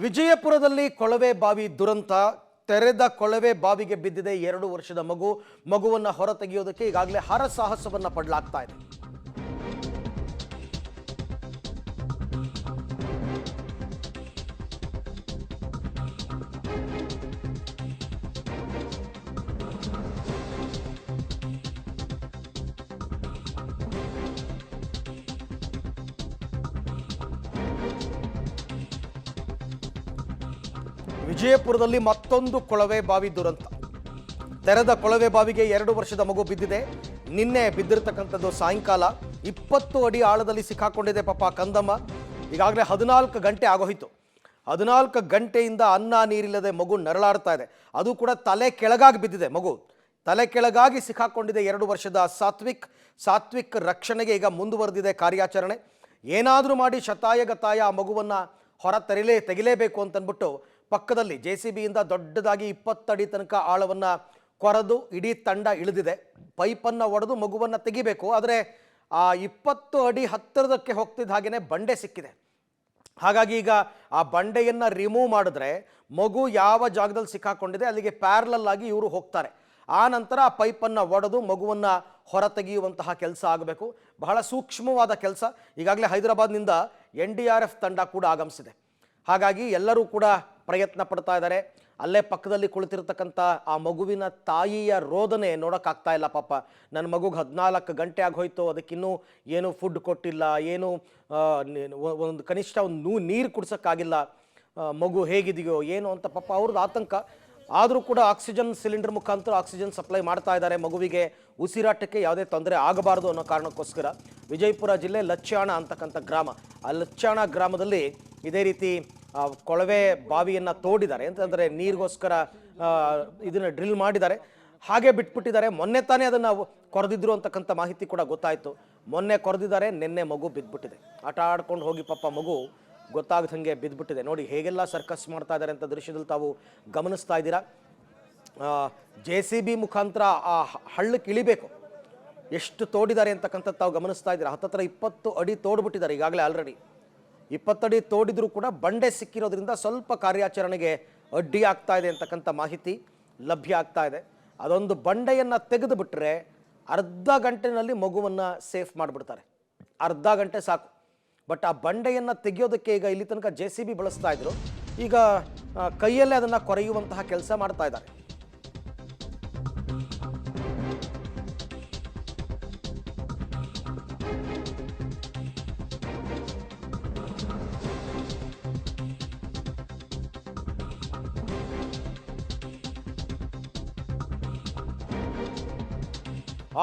ವಿಜಯಪುರದಲ್ಲಿ ಕೊಳವೆ ಬಾವಿ ದುರಂತ. ತೆರೆದ ಕೊಳವೆ ಬಾವಿಗೆ ಬಿದ್ದಿದೆ 2 ವರ್ಷದ ಮಗುವನ್ನು ಹೊರತೆಗೆಯೋದಕ್ಕೆ ಈಗಾಗಲೇ ಹರಸಾಹಸವನ್ನ ಪಡಲಾಗ್ತಾ ಇದೆ. ವಿಜಯಪುರದಲ್ಲಿ ಮತ್ತೊಂದು ಕೊಳವೆ ಬಾವಿ ದುರಂತ. ತೆರೆದ ಕೊಳವೆ ಬಾವಿಗೆ 2 ವರ್ಷದ ಮಗು ಬಿದ್ದಿದೆ. ನಿನ್ನೆ ಬಿದ್ದಿರತಕ್ಕಂಥದ್ದು ಸಾಯಂಕಾಲ 20 ಅಡಿ ಆಳದಲ್ಲಿ ಸಿಕ್ಕಾಕೊಂಡಿದೆ ಪಾಪ ಕಂದಮ್ಮ. ಈಗಾಗಲೇ 14 ಗಂಟೆ ಆಗೋಯಿತು. 14 ಗಂಟೆಯಿಂದ ಅನ್ನ ನೀರಿಲ್ಲದೆ ಮಗು ನರಳಾಡ್ತಾ ಇದೆ. ಅದು ಕೂಡ ತಲೆ ಕೆಳಗಾಗಿ ಬಿದ್ದಿದೆ. ಮಗು ತಲೆ ಕೆಳಗಾಗಿ ಸಿಕ್ಕಾಕೊಂಡಿದೆ 2 ವರ್ಷದ ಸಾತ್ವಿಕ್ ರಕ್ಷಣೆಗೆ ಈಗ ಮುಂದುವರೆದಿದೆ ಕಾರ್ಯಾಚರಣೆ. ಏನಾದರೂ ಮಾಡಿ ಶತಾಯಗತಾಯ ಆ ಮಗುವನ್ನು ಹೊರ ತೆಗಿಲೇಬೇಕು ಅಂತನ್ಬಿಟ್ಟು ಪಕ್ಕದಲ್ಲಿ JCB ಇಂದ ದೊಡ್ಡದಾಗಿ 20 ಅಡಿ ತನಕ ಆಳವನ್ನು ಕೊರೆದು ಇಡೀ ತಂಡ ಇಳಿದಿದೆ. ಪೈಪನ್ನು ಒಡೆದು ಮಗುವನ್ನು ತೆಗಿಬೇಕು. ಆದರೆ ಆ 20 ಅಡಿ ಹತ್ತಿರದಕ್ಕೆ ಹೋಗ್ತಿದ್ದ ಹಾಗೆಯೇ ಬಂಡೆ ಸಿಕ್ಕಿದೆ. ಹಾಗಾಗಿ ಈಗ ಆ ಬಂಡೆಯನ್ನು ರಿಮೂವ್ ಮಾಡಿದ್ರೆ ಮಗು ಯಾವ ಜಾಗದಲ್ಲಿ ಸಿಕ್ಕಾಕೊಂಡಿದೆ ಅಲ್ಲಿಗೆ ಪ್ಯಾರಲಲ್ ಆಗಿ ಇವರು ಹೋಗ್ತಾರೆ. ಆ ನಂತರ ಆ ಪೈಪನ್ನು ಒಡೆದು ಮಗುವನ್ನು ಹೊರ ತೆಗೆಯುವಂತಹ ಕೆಲಸ ಆಗಬೇಕು. ಬಹಳ ಸೂಕ್ಷ್ಮವಾದ ಕೆಲಸ. ಈಗಾಗಲೇ ಹೈದರಾಬಾದ್ನಿಂದ NDRF ತಂಡ ಕೂಡ ಆಗಮಿಸಿದೆ. ಹಾಗಾಗಿ ಎಲ್ಲರೂ ಕೂಡ ಪ್ರಯತ್ನ ಪಡ್ತಾ ಇದ್ದಾರೆ. ಅಲ್ಲೇ ಪಕ್ಕದಲ್ಲಿ ಕುಳಿತಿರ್ತಕ್ಕಂಥ ಆ ಮಗುವಿನ ತಾಯಿಯ ರೋದನೆ ನೋಡೋಕ್ಕಾಗ್ತಾ ಇಲ್ಲ. ಪಾಪ ನನ್ನ ಮಗುಗೆ 14 ಗಂಟೆ ಆಗೋಯ್ತು, ಅದಕ್ಕಿನ್ನೂ ಏನು ಫುಡ್ ಕೊಟ್ಟಿಲ್ಲ, ಏನು ಒಂದು ಕನಿಷ್ಠ ಒಂದು ನೀರು ಕುಡ್ಸೋಕ್ಕಾಗಿಲ್ಲ, ಮಗು ಹೇಗಿದೆಯೋ ಏನು ಅಂತ ಪಾಪ ಅವ್ರದ್ದು ಆತಂಕ. ಆದರೂ ಕೂಡ ಆಕ್ಸಿಜನ್ ಸಿಲಿಂಡರ್ ಮುಖಾಂತರ ಆಕ್ಸಿಜನ್ ಸಪ್ಲೈ ಮಾಡ್ತಾ ಇದ್ದಾರೆ. ಮಗುವಿಗೆ ಉಸಿರಾಟಕ್ಕೆ ಯಾವುದೇ ತೊಂದರೆ ಆಗಬಾರ್ದು ಅನ್ನೋ ಕಾರಣಕ್ಕೋಸ್ಕರ ವಿಜಯಪುರ ಜಿಲ್ಲೆ ಲಚ್ಚಾಣ ಅಂತಕ್ಕಂಥ ಗ್ರಾಮ, ಆ ಲಚ್ಚಾಣ ಗ್ರಾಮದಲ್ಲಿ ಇದೇ ರೀತಿ ಕೊಳವೆ ಬಾವಿಯನ್ನು ತೋಡಿದ್ದಾರೆ. ಅಂತಂದರೆ ನೀರಿಗೋಸ್ಕರ ಇದನ್ನು ಡ್ರಿಲ್ ಮಾಡಿದ್ದಾರೆ, ಹಾಗೆ ಬಿಟ್ಬಿಟ್ಟಿದ್ದಾರೆ. ಮೊನ್ನೆ ತಾನೇ ಅದನ್ನು ಕೊರೆದಿದ್ರು ಅಂತಕ್ಕಂಥ ಮಾಹಿತಿ ಕೂಡ ಗೊತ್ತಾಯಿತು. ಮೊನ್ನೆ ಕೊರೆದಿದ್ದಾರೆ, ನಿನ್ನೆ ಮಗು ಬಿದ್ದುಬಿಟ್ಟಿದೆ. ಆಟ ಆಡ್ಕೊಂಡು ಹೋಗಿ ಪಾಪ ಮಗು ಗೊತ್ತಾಗದಂಗೆ ಬಿದ್ದುಬಿಟ್ಟಿದೆ. ನೋಡಿ ಹೇಗೆಲ್ಲ ಸರ್ಕಸ್ ಮಾಡ್ತಾ ಇದ್ದಾರೆ ಅಂತ ದೃಶ್ಯದಲ್ಲಿ ತಾವು ಗಮನಿಸ್ತಾ ಇದ್ದೀರಾ. JCB ಮುಖಾಂತರ ಆ ಹಳ್ಳಕ್ಕೆ ಇಳಿಬೇಕು, ಎಷ್ಟು ತೋಡಿದ್ದಾರೆ ಅಂತಕ್ಕಂಥದ್ದು ತಾವು ಗಮನಿಸ್ತಾ ಇದ್ದೀರಾ. ಹತ್ತತ್ರ 20 ಅಡಿ ತೋಡ್ಬಿಟ್ಟಿದ್ದಾರೆ ಈಗಾಗಲೇ. ಆಲ್ರೆಡಿ 20 ಅಡಿ ತೋಡಿದ್ರೂ ಕೂಡ ಬಂಡೆ ಸಿಕ್ಕಿರೋದ್ರಿಂದ ಸ್ವಲ್ಪ ಕಾರ್ಯಾಚರಣೆಗೆ ಅಡ್ಡಿ ಆಗ್ತಾ ಇದೆ ಅಂತಕ್ಕಂಥ ಮಾಹಿತಿ ಲಭ್ಯ ಆಗ್ತಾ ಇದೆ. ಅದೊಂದು ಬಂಡೆಯನ್ನು ತೆಗೆದು ಬಿಟ್ಟರೆ ಅರ್ಧ ಗಂಟೆನಲ್ಲಿ ಮಗುವನ್ನು ಸೇಫ್ ಮಾಡಿಬಿಡ್ತಾರೆ. ಅರ್ಧ ಗಂಟೆ ಸಾಕು. ಬಟ್ ಆ ಬಂಡೆಯನ್ನು ತೆಗೆಯೋದಕ್ಕೆ ಈಗ ಇಲ್ಲಿ ತನಕ JCB ಬಳಸ್ತಾ ಇದ್ರು, ಈಗ ಕೈಯಲ್ಲೇ ಅದನ್ನು ಕೊರೆಯುವಂತಹ ಕೆಲಸ ಮಾಡ್ತಾ ಇದ್ದಾರೆ.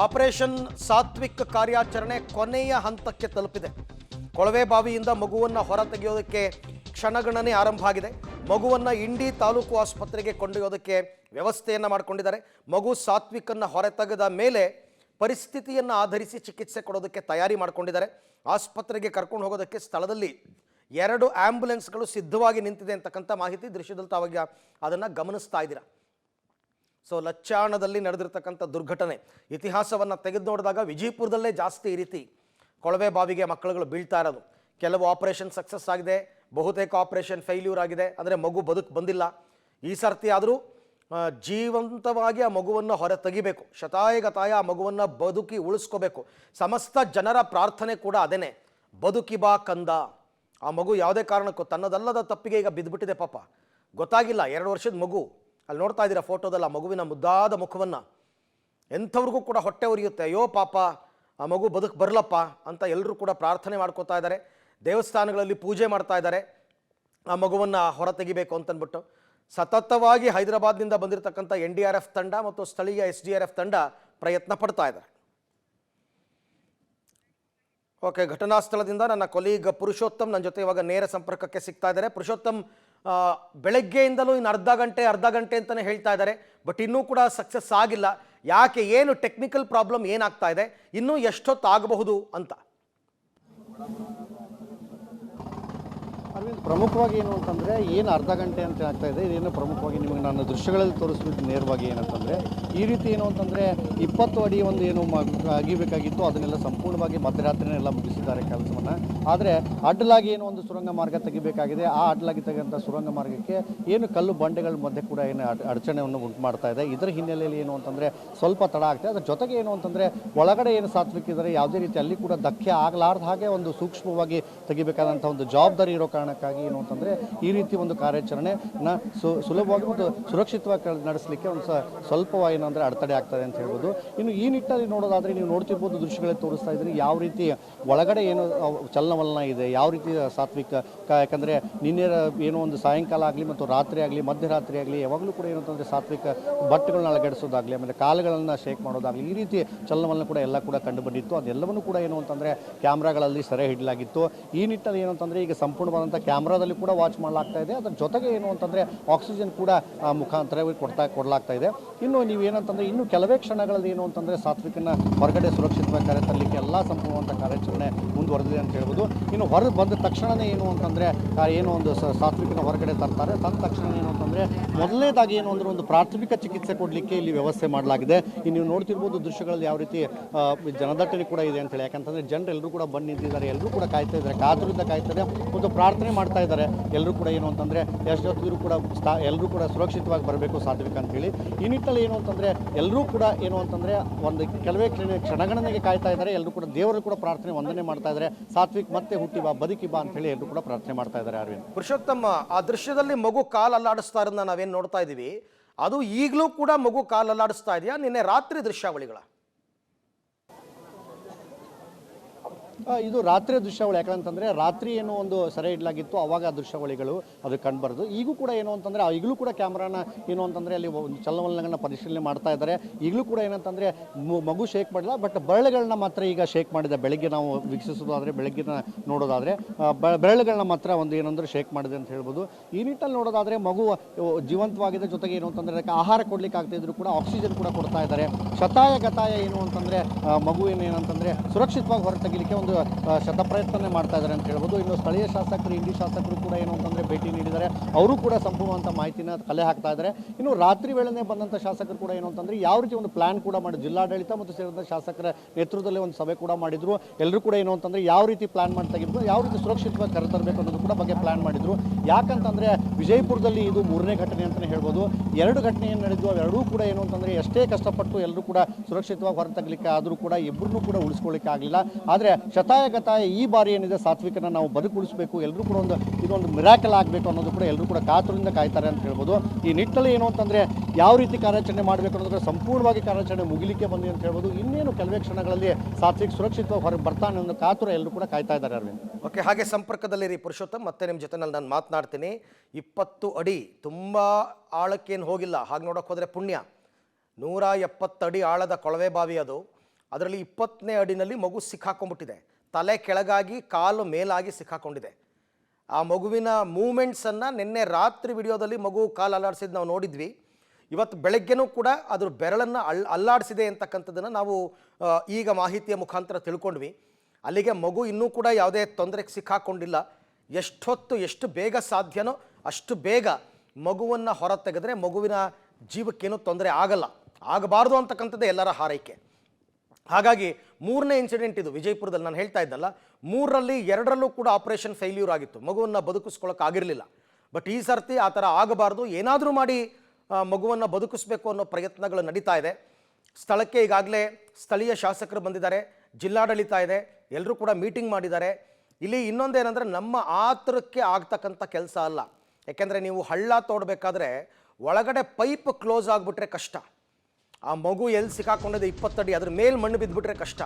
ಆಪರೇಷನ್ ಸಾತ್ವಿಕ್ ಕಾರ್ಯಾಚರಣೆ ಕೊನೆಯ ಹಂತಕ್ಕೆ ತಲುಪಿದೆ. ಕೊಳವೆ ಬಾವಿಯಿಂದ ಮಗುವನ್ನು ಹೊರ ತೆಗೆಯೋದಕ್ಕೆ ಕ್ಷಣಗಣನೆ ಆರಂಭ ಆಗಿದೆ. ಮಗುವನ್ನು ಇಂಡಿ ತಾಲೂಕು ಆಸ್ಪತ್ರೆಗೆ ಕೊಂಡೊಯ್ಯೋದಕ್ಕೆ ವ್ಯವಸ್ಥೆಯನ್ನು ಮಾಡಿಕೊಂಡಿದ್ದಾರೆ. ಮಗು ಸಾತ್ವಿಕನ್ನು ಹೊರತೆಗೆದ ಮೇಲೆ ಪರಿಸ್ಥಿತಿಯನ್ನು ಆಧರಿಸಿ ಚಿಕಿತ್ಸೆ ಕೊಡೋದಕ್ಕೆ ತಯಾರಿ ಮಾಡಿಕೊಂಡಿದ್ದಾರೆ. ಆಸ್ಪತ್ರೆಗೆ ಕರ್ಕೊಂಡು ಹೋಗೋದಕ್ಕೆ ಸ್ಥಳದಲ್ಲಿ 2 ಆ್ಯಂಬುಲೆನ್ಸ್ಗಳು ಸಿದ್ಧವಾಗಿ ನಿಂತಿದೆ ಅಂತಕ್ಕಂಥ ಮಾಹಿತಿ ದೃಶ್ಯದಲ್ಲಿ ತಾವಾಗ ಅದನ್ನು ಗಮನಿಸ್ತಾ ಇದ್ದೀರಾ. ಸೊ ಲಚ್ಚಾಣದಲ್ಲಿ ನಡೆದಿರ್ತಕ್ಕಂಥ ದುರ್ಘಟನೆ ಇತಿಹಾಸವನ್ನು ತೆಗೆದು ನೋಡಿದಾಗ ವಿಜಯಪುರದಲ್ಲೇ ಜಾಸ್ತಿ ಈ ರೀತಿ ಕೊಳವೆ ಬಾವಿಗೆ ಮಕ್ಕಳುಗಳು ಬೀಳ್ತಾ ಇರೋದು. ಕೆಲವು ಆಪರೇಷನ್ ಸಕ್ಸಸ್ ಆಗಿದೆ, ಬಹುತೇಕ ಆಪರೇಷನ್ ಫೇಲ್ಯೂರ್ ಆಗಿದೆ, ಅಂದರೆ ಮಗು ಬಂದಿಲ್ಲ. ಈ ಸರ್ತಿ ಆದರೂ ಜೀವಂತವಾಗಿ ಆ ಮಗುವನ್ನು ಹೊರ ತೆಗಿಬೇಕು, ಶತಾಯಗತಾಯ ಆ ಮಗುವನ್ನು ಬದುಕಿ ಉಳಿಸ್ಕೋಬೇಕು. ಸಮಸ್ತ ಜನರ ಪ್ರಾರ್ಥನೆ ಕೂಡ ಅದೇನೆ, ಬದುಕಿ ಬಾ ಕಂದ. ಆ ಮಗು ಯಾವುದೇ ಕಾರಣಕ್ಕೂ ತನ್ನದಲ್ಲದ ತಪ್ಪಿಗೆ ಈಗ ಬಿದ್ದುಬಿಟ್ಟಿದೆ ಪಾಪ. ಗೊತ್ತಾಗಿಲ್ಲ, 2 ವರ್ಷದ ಮಗು. ಅಲ್ಲಿ ನೋಡ್ತಾ ಇದ್ದೀರಾ ಫೋಟೋದಲ್ಲಿ ಆ ಮಗುವಿನ ಮುದ್ದಾದ ಮುಖವನ್ನು. ಎಂಥವ್ರಿಗೂ ಕೂಡ ಹೊಟ್ಟೆ ಉರಿಯುತ್ತೆ, ಅಯ್ಯೋ ಪಾಪ ಆ ಮಗು ಬದುಕು ಬರಲಪ್ಪ ಅಂತ ಎಲ್ಲರೂ ಕೂಡ ಪ್ರಾರ್ಥನೆ ಮಾಡ್ಕೋತಾ ಇದ್ದಾರೆ. ದೇವಸ್ಥಾನಗಳಲ್ಲಿ ಪೂಜೆ ಮಾಡ್ತಾ ಇದ್ದಾರೆ ಆ ಮಗುವನ್ನು ಹೊರ ತೆಗಿಬೇಕು ಅಂತಂದ್ಬಿಟ್ಟು. ಸತತವಾಗಿ ಹೈದರಾಬಾದ್ನಿಂದ ಬಂದಿರತಕ್ಕಂಥ NDRF ತಂಡ ಮತ್ತು ಸ್ಥಳೀಯ SDRF ತಂಡ ಪ್ರಯತ್ನ ಪಡ್ತಾ ಇದ್ದಾರೆ. ಓಕೆ, ಘಟನಾ ಸ್ಥಳದಿಂದ ನನ್ನ ಕೊಲೀಗ್ ಪುರುಷೋತ್ತಮ್ ನನ್ನ ಜೊತೆ ಇವಾಗ ನೇರ ಸಂಪರ್ಕಕ್ಕೆ ಸಿಗ್ತಾ ಇದ್ದಾರೆ. ಪುರುಷೋತ್ತಮ್, ಬೆಳಗ್ಗೆಯಿಂದಲೂ ಇನ್ನು ಅರ್ಧ ಗಂಟೆ ಅಂತಲೇ ಹೇಳ್ತಾ ಇದ್ದಾರೆ, ಬಟ್ ಇನ್ನೂ ಕೂಡ ಸಕ್ಸಸ್ ಆಗಿಲ್ಲ. ಯಾಕೆ, ಏನು ಟೆಕ್ನಿಕಲ್ ಪ್ರಾಬ್ಲಮ್ ಏನಾಗ್ತಾ ಇದೆ, ಇನ್ನೂ ಎಷ್ಟೊತ್ತು ಆಗಬಹುದು ಅಂತ? ಅರವಿಂದ್, ಪ್ರಮುಖವಾಗಿ ಏನು ಅಂತಂದರೆ ಏನು ಅರ್ಧ ಗಂಟೆ ಅಂತ ಆಗ್ತಾ ಇದೆ, ಇದೇನು ಪ್ರಮುಖವಾಗಿ ನಿಮಗೆ ನಾನು ದೃಶ್ಯಗಳಲ್ಲಿ ತೋರಿಸ್ಬಿಟ್ಟು ನೇರವಾಗಿ ಏನಂತಂದರೆ ಈ ರೀತಿ ಏನು ಅಂತಂದರೆ 20 ಅಡಿ ಒಂದು ಏನು ಅಗಿಬೇಕಾಗಿತ್ತು ಅದನ್ನೆಲ್ಲ ಸಂಪೂರ್ಣವಾಗಿ ಮಧ್ಯರಾತ್ರಿನೆಲ್ಲ ಮುಗಿಸಿದ್ದಾರೆ ಕೆಲಸವನ್ನು. ಆದರೆ ಅಡ್ಡಲಾಗಿ ಏನು ಒಂದು ಸುರಂಗ ಮಾರ್ಗ ತೆಗಿಬೇಕಾಗಿದೆ, ಆ ಅಡ್ಡಲಾಗಿ ತೆಗೆದಂಥ ಸುರಂಗ ಮಾರ್ಗಕ್ಕೆ ಏನು ಕಲ್ಲು ಬಂಡೆಗಳ ಮಧ್ಯೆ ಕೂಡ ಏನು ಅಡಚಣೆಯನ್ನು ಉಂಟು ಮಾಡ್ತಾ ಇದೆ. ಇದರ ಹಿನ್ನೆಲೆಯಲ್ಲಿ ಏನು ಅಂತಂದರೆ ಸ್ವಲ್ಪ ತಡ ಆಗ್ತದೆ. ಅದರ ಜೊತೆಗೆ ಏನು ಅಂತಂದರೆ ಒಳಗಡೆ ಏನು ಸಾತ್ವಿಕಿದ್ದಾರೆ ಯಾವುದೇ ರೀತಿ ಅಲ್ಲಿ ಕೂಡ ಧಕ್ಕೆ ಆಗಲಾರ್ದ ಹಾಗೆ ಒಂದು ಸೂಕ್ಷ್ಮವಾಗಿ ತೆಗಿಬೇಕಾದಂಥ ಒಂದು ಜವಾಬ್ದಾರಿ ಇರೋ ಕಾರಣಕ್ಕಾಗಿ ಏನು ಅಂತಂದರೆ ಈ ರೀತಿ ಒಂದು ಕಾರ್ಯಾಚರಣೆನ ಸುಲಭವಾಗಿ ಮತ್ತು ಸುರಕ್ಷಿತವಾಗಿ ನಡೆಸಲಿಕ್ಕೆ ಒಂದು ಸ್ವಲ್ಪ ಏನಂದರೆ ಅಡೆತಡೆ ಆಗ್ತದೆ ಅಂತ ಹೇಳ್ಬೋದು. ಇನ್ನು ಈ ನಿಟ್ಟಿನಲ್ಲಿ ನೋಡೋದಾದರೆ ನೀವು ನೋಡ್ತಿರ್ಬೋದು, ದೃಶ್ಯಗಳಲ್ಲಿ ತೋರಿಸ್ತಾ ಇದ್ದೀನಿ ಯಾವ ರೀತಿ ಒಳಗಡೆ ಏನು ಚಲನವಲನ ಇದೆ, ಯಾವ ರೀತಿ ಸಾತ್ವಿಕ. ಯಾಕಂದರೆ ನಿನ್ನೆ ಏನೋ ಒಂದು ಸಾಯಂಕಾಲ ಆಗಲಿ ಮತ್ತು ರಾತ್ರಿ ಆಗಲಿ ಮಧ್ಯರಾತ್ರಿ ಆಗಲಿ ಯಾವಾಗಲೂ ಕೂಡ ಏನು ಅಂತಂದರೆ ಸಾತ್ವಿಕ ಬಟ್ಟೆಗಳನ್ನ ಅಲಗಡಿಸೋದಾಗಲಿ, ಆಮೇಲೆ ಕಾಲುಗಳನ್ನು ಶೇಕ್ ಮಾಡೋದಾಗಲಿ, ಈ ರೀತಿ ಚಲನವಲನ ಕೂಡ ಎಲ್ಲ ಕೂಡ ಕಂಡು ಬಂದಿತ್ತು. ಅದೆಲ್ಲವನ್ನೂ ಕೂಡ ಏನು ಅಂತಂದರೆ ಕ್ಯಾಮ್ರಾಗಳಲ್ಲಿ ಸೆರೆ ಹಿಡಿಯಲಾಗಿತ್ತು. ಈ ನಿಟ್ಟಿನಲ್ಲಿ ಏನು ಅಂತಂದರೆ ಈಗ ಸಂಪೂರ್ಣವಾದಂಥ ಕ್ಯಾಮ್ರಾದಲ್ಲಿ ಕೂಡ ವಾಚ್ ಮಾಡಲಾಗ್ತಾ ಇದೆ. ಅದರ ಜೊತೆಗೆ ಏನು ಅಂತಂದರೆ ಆಕ್ಸಿಜನ್ ಕೂಡ ಮುಖಾಂತರವಾಗಿ ಕೊಡಲಾಗ್ತಾ ಇದೆ. ಇನ್ನು ನೀವೇನಂತಂದರೆ ಇನ್ನು ಕೆಲವೇ ಕ್ಷಣಗಳಲ್ಲಿ ಏನು ಅಂತಂದರೆ ಸಾತ್ವಿಕನ ಹೊರಗಡೆ ಸುರಕ್ಷಿತವಾಗಿ ಕರೆತರಲಿಕ್ಕೆ ಎಲ್ಲ ಸಂಪೂರ್ಣವಂಥ ಕಾರ್ಯಾಚರಣೆ ಮುಂದುವರೆದಿದೆ ಅಂತ ಹೇಳ್ಬೋದು. ಇನ್ನು ಹೊರ ಬಂದ ತಕ್ಷಣವೇ ಏನು ಅಂತಂದರೆ ಏನೋ ಒಂದು ಸಾತ್ವಿಕನ ಹೊರಗಡೆ ತರ್ತಾರೆ. ತಂದ ತಕ್ಷಣ ಏನು ಅಂತಂದರೆ ಮೊದಲನೇದಾಗಿ ಏನು ಅಂದರೆ ಒಂದು ಪ್ರಾಥಮಿಕ ಚಿಕಿತ್ಸೆ ಕೊಡಲಿಕ್ಕೆ ಇಲ್ಲಿ ವ್ಯವಸ್ಥೆ ಮಾಡಲಾಗಿದೆ. ಇನ್ನು ನೀವು ನೋಡ್ತಿರ್ಬೋದು ದೃಶ್ಯಗಳಲ್ಲಿ ಯಾವ ರೀತಿ ಜನದಟ್ಟಣೆ ಕೂಡ ಇದೆ ಅಂತೇಳಿ. ಯಾಕಂತಂದರೆ ಜನರೆಲ್ಲರೂ ಕೂಡ ಬಂದು ನಿಂತಿದ್ದಾರೆ, ಎಲ್ಲರೂ ಕೂಡ ಕಾಯ್ತಾ ಇದ್ದಾರೆ, ಕಾತುರದಿಂದ ಕಾಯ್ತಾರೆ, ಒಂದು ಪ್ರಾರ್ಥನೆ ಮಾಡ್ತಾ ಇದ್ದಾರೆ. ಎಲ್ಲರೂ ಕೂಡ ಏನು ಅಂತಂದರೆ ಎಷ್ಟೊತ್ತಿಗೂ ಕೂಡ ಎಲ್ಲರೂ ಕೂಡ ಸುರಕ್ಷಿತವಾಗಿ ಬರಬೇಕು ಸಾತ್ವಿಕ ಅಂತೇಳಿ. ಈ ನಿಟ್ಟಿನಲ್ಲಿ ಏನು ಅಂತಂದರೆ ಎಲ್ಲರೂ ಕೂಡ ಏನು ಅಂತಂದರೆ ಒಂದು ಕೆಲವೇ ಕ್ಷಣಗಣನೆಗೆ ಕಾಯ್ತಾ ಇದ್ದಾರೆ. ಎಲ್ಲರೂ ಕೂಡ ದೇವರು ಕೂಡ ಪ್ರಾರ್ಥನೆ ವಂದನೆ ಮಾಡ್ತಾ ಇದ್ದಾರೆ. ಸಾತ್ವಿಕ್ ಮತ್ತೆ ಹುಟ್ಟಿ ಬಾ, ಬದುಕಿ ಬಾ ಅಂತೇಳಿ ಎಲ್ಲರೂ ಕೂಡ ಪ್ರಾರ್ಥನೆ ಮಾಡ್ತಾ ಇದ್ದಾರೆ. ಅರವಿಂದ್, ಪುರುಷೋತ್ತಮ, ಆ ದೃಶ್ಯದಲ್ಲಿ ಮಗು ಕಾಲು ಅಲ್ಲಾಡಿಸ್ತಾ ಇರೋದನ್ನ ನಾವೇನು ನೋಡ್ತಾ ಇದ್ದೀವಿ, ಅದು ಈಗಲೂ ಕೂಡ ಮಗು ಕಾಲು ಅಲ್ಲಾಡಿಸ್ತಾ ಇದೆಯಾ? ನಿನ್ನೆ ರಾತ್ರಿ ದೃಶ್ಯಾವಳಿಗಳ ಇದು ರಾತ್ರಿ ದೃಶ್ಯಾವಳಿ. ಯಾಕಂತಂದರೆ ರಾತ್ರಿ ಏನೋ ಒಂದು ಸೆರೆ ಇಡಲಾಗಿತ್ತು, ಆವಾಗ ದೃಶ್ಯಾವಳಿಗಳು ಅದು ಕಂಡುಬರೋದು. ಈಗೂ ಕೂಡ ಏನು ಅಂತಂದರೆ ಈಗಲೂ ಕೂಡ ಕ್ಯಾಮ್ರಾನ ಏನು ಅಂತಂದರೆ ಅಲ್ಲಿ ಒಂದು ಚಲನವಲನಗಳನ್ನ ಪರಿಶೀಲನೆ ಮಾಡ್ತಾ ಇದ್ದಾರೆ. ಈಗಲೂ ಕೂಡ ಏನಂತಂದರೆ ಮಗು ಶೇಕ್ ಮಾಡಿಲ್ಲ, ಬಟ್ ಬೆರಳುಗಳನ್ನ ಮಾತ್ರ ಈಗ ಶೇಕ್ ಮಾಡಿದೆ. ಬೆಳಗ್ಗೆ ನಾವು ವೀಕ್ಷಿಸೋದಾದರೆ, ಬೆಳಗ್ಗಿನ ನೋಡೋದಾದರೆ ಬೆರಳುಗಳನ್ನ ಮಾತ್ರ ಒಂದು ಏನಂದ್ರೆ ಶೇಕ್ ಮಾಡಿದೆ ಅಂತ ಹೇಳ್ಬೋದು. ಈ ನಿಟ್ಟಲ್ಲಿ ನೋಡೋದಾದರೆ ಮಗು ಜೀವಂತವಾಗಿದೆ. ಜೊತೆಗೆ ಏನು ಅಂತಂದರೆ ಅದಕ್ಕೆ ಆಹಾರ ಕೊಡ್ಲಿಕ್ಕೆ ಆಗ್ತಾಯಿದ್ರು ಕೂಡ ಆಕ್ಸಿಜನ್ ಕೂಡ ಕೊಡ್ತಾ ಇದ್ದಾರೆ. ಶತಾಯ ಗತಾಯ ಏನು ಅಂತಂದರೆ ಮಗು ಏನಂತಂದರೆ ಸುರಕ್ಷಿತವಾಗಿ ಹೊರ ತೆಗಿಲಿಕ್ಕೆ ಒಂದು ಶತಪ್ರಯತ್ನ ಮಾಡ್ತಾ ಇದ್ದಾರೆ ಅಂತ ಹೇಳ್ಬೋದು. ಇನ್ನು ಸ್ಥಳೀಯ ಶಾಸಕರು, ಇಂಡಿ ಶಾಸಕರು ಕೂಡ ಏನು ಅಂತಂದರೆ ಭೇಟಿ ನೀಡಿದ್ದಾರೆ. ಅವರು ಕೂಡ ಸಂಪೂರ್ಣವಂತ ಮಾಹಿತಿನ ಕಲೆ ಹಾಕ್ತಾ ಇದ್ದಾರೆ. ಇನ್ನು ರಾತ್ರಿ ವೇಳೆನೇ ಬಂದಂಥ ಶಾಸಕರು ಕೂಡ ಏನು ಅಂತಂದರೆ ಯಾವ ರೀತಿ ಒಂದು ಪ್ಲಾನ್ ಕೂಡ ಮಾಡಿ ಜಿಲ್ಲಾಡಳಿತ ಮತ್ತು ಸೇರಿದಂಥ ಶಾಸಕರ ನೇತೃತ್ವದಲ್ಲಿ ಒಂದು ಸಭೆ ಕೂಡ ಮಾಡಿದ್ರು. ಎಲ್ಲರೂ ಕೂಡ ಏನು ಅಂತಂದರೆ ಯಾವ ರೀತಿ ಪ್ಲಾನ್ ಮಾಡಿ ತೆಗಿಬೇಕು, ಯಾವ ರೀತಿ ಸುರಕ್ಷಿತವಾಗಿ ಕರೆತರಬೇಕು ಅನ್ನೋದು ಕೂಡ ಬಗ್ಗೆ ಪ್ಲಾನ್ ಮಾಡಿದ್ರು. ಯಾಕಂತಂದರೆ ವಿಜಯಪುರದಲ್ಲಿ ಇದು 3ನೇ ಘಟನೆ ಅಂತಲೇ ಹೇಳ್ಬೋದು. 2 ಘಟನೆ ಏನು ನಡೆದು ಅವೆರಡೂ ಕೂಡ ಏನು ಅಂತಂದರೆ ಎಷ್ಟೇ ಕಷ್ಟಪಟ್ಟು ಎಲ್ಲರೂ ಕೂಡ ಸುರಕ್ಷಿತವಾಗಿ ಹೊರ ತೆಗಲಿಕ್ಕೆ ಆದರೂ ಕೂಡ ಇಬ್ಬರನ್ನೂ ಕೂಡ ಉಳಿಸ್ಕೊಳ್ಳಿಕ್ಕೆ ಆಗಲಿಲ್ಲ. ಆದರೆ ಶತಾಯ ಗತಾಯ ಈ ಬಾರಿ ಏನಿದೆ ಸಾತ್ವಿಕನ ನಾವು ಬದುಕುಳಿಸಬೇಕು, ಎಲ್ಲರೂ ಕೂಡ ಇದೊಂದು ಮಿರಾಕಲ್ ಆಗಬೇಕು ಅನ್ನೋದು ಕೂಡ ಎಲ್ಲರೂ ಕೂಡ ಕಾತುರದಿಂದ ಕಾಯ್ತಾರೆ ಅಂತ ಹೇಳ್ಬೋದು. ಈ ನಿಟ್ಟಲ್ಲಿ ಏನು ಅಂತಂದರೆ ಯಾವ ರೀತಿ ಕಾರ್ಯಾಚರಣೆ ಮಾಡಬೇಕು ಅನ್ನೋದ್ರೆ ಸಂಪೂರ್ಣವಾಗಿ ಕಾರ್ಯಾಚರಣೆ ಮುಗಿಲಿಕ್ಕೆ ಬಂದಿದೆ ಅಂತ ಹೇಳ್ಬೋದು. ಇನ್ನೇನು ಕೆಲವೇ ಕ್ಷಣಗಳಲ್ಲಿ ಸಾತ್ವಿಕ್ ಸುರಕ್ಷಿತವಾಗಿ ಹೊರಗೆ ಬರ್ತಾನೆ ಅನ್ನೋ ಕಾತುರ ಎಲ್ಲರೂ ಕೂಡ ಕಾಯ್ತಾ ಇದ್ದಾರೆ. ಅರವಿಂದ್, ಓಕೆ, ಹಾಗೆ ಸಂಪರ್ಕದಲ್ಲಿರಿ ಪುರುಷೋತ್ತಮ್. ಮತ್ತೆ ನಿಮ್ಮ ಜೊತೆನಲ್ಲಿ ನಾನು ಮಾತನಾಡ್ತೀನಿ. 20 ಅಡಿ ತುಂಬ ಆಳಕ್ಕೇನು ಹೋಗಿಲ್ಲ. ಹಾಗೆ ನೋಡೋಕೆ ಹೋದರೆ ಪುಣ್ಯ. 170 ಅಡಿ ಆಳದ ಕೊಳವೆ ಬಾವಿ ಅದು. ಅದರಲ್ಲಿ 20ನೇ ಅಡಿನಲ್ಲಿ ಮಗು ಸಿಕ್ಕಾಕೊಂಡ್ಬಿಟ್ಟಿದೆ. ತಲೆ ಕೆಳಗಾಗಿ ಕಾಲು ಮೇಲಾಗಿ ಸಿಕ್ಕಾಕೊಂಡಿದೆ. ಆ ಮಗುವಿನ ಮೂಮೆಂಟ್ಸನ್ನು ನಿನ್ನೆ ರಾತ್ರಿ ವಿಡಿಯೋದಲ್ಲಿ ಮಗು ಕಾಲು ಅಲ್ಲಾಡಿಸಿದ್ದು ನಾವು ನೋಡಿದ್ವಿ. ಇವತ್ತು ಬೆಳಗ್ಗೆನೂ ಕೂಡ ಅದ್ರ ಬೆರಳನ್ನು ಅಲ್ಲಾಡಿಸಿದೆ ಅಂತಕ್ಕಂಥದ್ದನ್ನು ನಾವು ಈಗ ಮಾಹಿತಿಯ ಮುಖಾಂತರ ತಿಳ್ಕೊಂಡ್ವಿ. ಅಲ್ಲಿಗೆ ಮಗು ಇನ್ನೂ ಕೂಡ ಯಾವುದೇ ತೊಂದರೆಗೆ ಸಿಕ್ಕಾಕೊಂಡಿಲ್ಲ. ಎಷ್ಟು ಬೇಗ ಸಾಧ್ಯನೋ ಅಷ್ಟು ಬೇಗ ಮಗುವನ್ನು ಹೊರ ತೆಗೆದ್ರೆ ಮಗುವಿನ ಜೀವಕ್ಕೇನೂ ತೊಂದರೆ ಆಗಬಾರ್ದು ಅಂತಕ್ಕಂಥದ್ದೇ ಎಲ್ಲರ ಹಾರೈಕೆ. ಹಾಗಾಗಿ 3ನೇ ಇನ್ಸಿಡೆಂಟ್ ಇದು ವಿಜಯಪುರದಲ್ಲಿ. ನಾನು ಹೇಳ್ತಾ ಇದ್ದಲ್ಲ, 3ರಲ್ಲಿ 2ರಲ್ಲೂ ಕೂಡ ಆಪರೇಷನ್ ಫೇಲ್ಯೂರ್ ಆಗಿತ್ತು, ಮಗುವನ್ನು ಬದುಕಿಸ್ಕೊಳ್ಳೋಕ್ಕಾಗಿರಲಿಲ್ಲ. ಬಟ್ ಈ ಸರ್ತಿ ಆ ಥರ ಆಗಬಾರ್ದು, ಏನಾದರೂ ಮಾಡಿ ಮಗುವನ್ನು ಬದುಕಿಸ್ಬೇಕು ಅನ್ನೋ ಪ್ರಯತ್ನಗಳು ನಡೀತಾ ಇದೆ. ಸ್ಥಳಕ್ಕೆ ಈಗಾಗಲೇ ಸ್ಥಳೀಯ ಶಾಸಕರು ಬಂದಿದ್ದಾರೆ, ಜಿಲ್ಲಾಡಳಿತ ಇದೆ, ಎಲ್ಲರೂ ಕೂಡ ಮೀಟಿಂಗ್ ಮಾಡಿದ್ದಾರೆ. ಇಲ್ಲಿ ಇನ್ನೊಂದೇನೆಂದರೆ ನಮ್ಮ ಆತುರಕ್ಕೆ ಆಗ್ತಕ್ಕಂಥ ಕೆಲಸ ಅಲ್ಲ. ಯಾಕೆಂದರೆ ನೀವು ಹಳ್ಳ ತೋಡಬೇಕಾದ್ರೆ ಒಳಗಡೆ ಪೈಪ್ ಕ್ಲೋಸ್ ಆಗಿಬಿಟ್ರೆ ಕಷ್ಟ. ಆ ಮಗು ಎಲ್ಲಿ ಸಿಕ್ಕಾಕೊಂಡಿದೆ 20 ಅಡಿ, ಅದ್ರ ಮೇಲೆ ಮಣ್ಣು ಬಿದ್ದುಬಿಟ್ರೆ ಕಷ್ಟ.